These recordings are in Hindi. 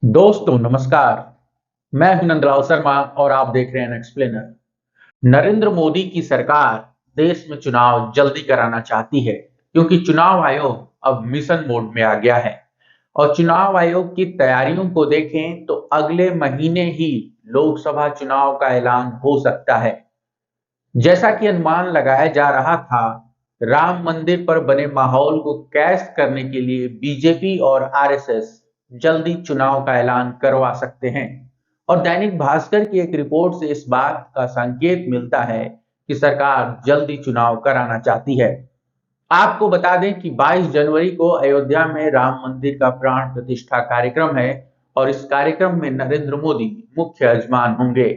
दोस्तों नमस्कार। मैं हूं नंदलाल शर्मा और आप देख रहे हैं एक्सप्लेनर। नरेंद्र मोदी की सरकार देश में चुनाव जल्दी कराना चाहती है क्योंकि चुनाव आयोग अब मिशन मोड में आ गया है। और चुनाव आयोग की तैयारियों को देखें तो अगले महीने ही लोकसभा चुनाव का ऐलान हो सकता है। जैसा कि अनुमान लगाया जा रहा था, राम मंदिर पर बने माहौल को कैश करने के लिए बीजेपी और आरएसएस जल्दी चुनाव का ऐलान करवा सकते हैं। और दैनिक भास्कर की एक रिपोर्ट से इस बात का संकेत मिलता है कि सरकार जल्दी चुनाव कराना चाहती है। आपको बता दें कि 22 जनवरी को अयोध्या में राम मंदिर का प्राण प्रतिष्ठा कार्यक्रम है और इस कार्यक्रम में नरेंद्र मोदी मुख्य यजमान होंगे।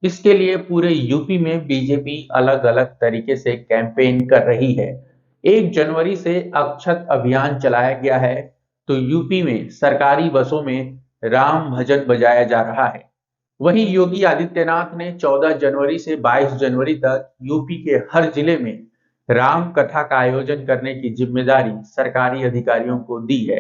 इसके लिए पूरे यूपी में बीजेपी अलग अलग तरीके से कैंपेन कर रही है। 1 जनवरी से अक्षत अभियान चलाया गया है, तो यूपी में सरकारी बसों में राम भजन बजाया जा रहा है। वहीं योगी आदित्यनाथ ने 14 जनवरी से 22 जनवरी तक यूपी के हर जिले में राम कथा का आयोजन करने की जिम्मेदारी सरकारी अधिकारियों को दी है।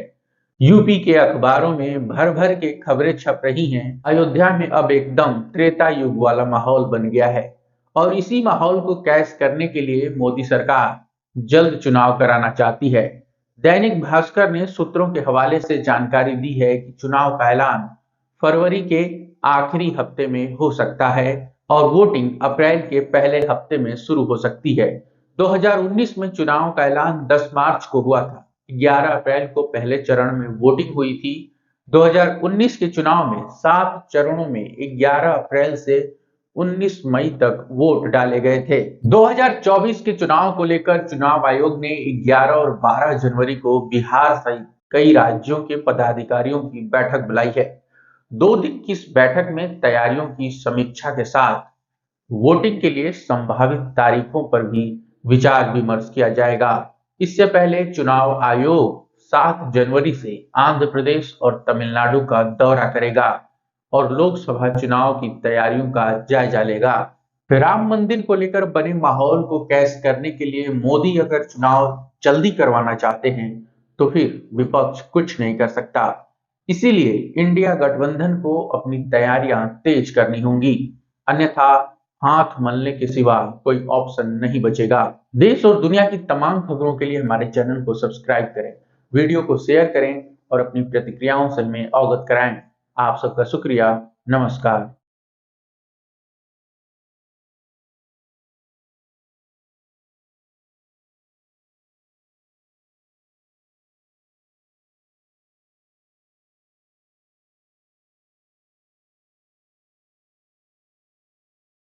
यूपी के अखबारों में भर भर के खबरें छप रही हैं। अयोध्या में अब एकदम त्रेता युग वाला माहौल बन गया है और इसी माहौल को कैश करने के लिए मोदी सरकार जल्द चुनाव कराना चाहती है। दैनिक भास्कर ने सूत्रों के हवाले से जानकारी दी है कि चुनाव का ऐलान फरवरी के आखिरी हफ्ते में हो सकता है और वोटिंग अप्रैल के पहले हफ्ते में शुरू हो सकती है। 2019 में चुनाव का ऐलान 10 मार्च को हुआ था। 11 अप्रैल को पहले चरण में वोटिंग हुई थी। 2019 के चुनाव में 7 चरणों में 11 अप्रैल से 19 मई तक वोट डाले गए थे। 2024 के चुनाव को लेकर चुनाव आयोग ने 11 और 12 जनवरी को बिहार सहित कई राज्यों के पदाधिकारियों की बैठक बुलाई है। 2 दिन की इस बैठक में तैयारियों की समीक्षा के साथ वोटिंग के लिए संभावित तारीखों पर भी विचार विमर्श किया जाएगा। इससे पहले चुनाव आयोग 7 जनवरी से आंध्र प्रदेश और तमिलनाडु का दौरा करेगा और लोकसभा चुनाव की तैयारियों का जायजा लेगा। फिर राम मंदिर को लेकर बने माहौल को कैश करने के लिए मोदी अगर चुनाव जल्दी करवाना चाहते हैं तो फिर विपक्ष कुछ नहीं कर सकता। इसीलिए इंडिया गठबंधन को अपनी तैयारियां तेज करनी होंगी, अन्यथा हाथ मलने के सिवा कोई ऑप्शन नहीं बचेगा। देश और दुनिया की तमाम खबरों के लिए हमारे चैनल को सब्सक्राइब करें, वीडियो को शेयर करें और अपनी प्रतिक्रियाओं से हमें अवगत कराएं। आप सबका शुक्रिया। नमस्कार।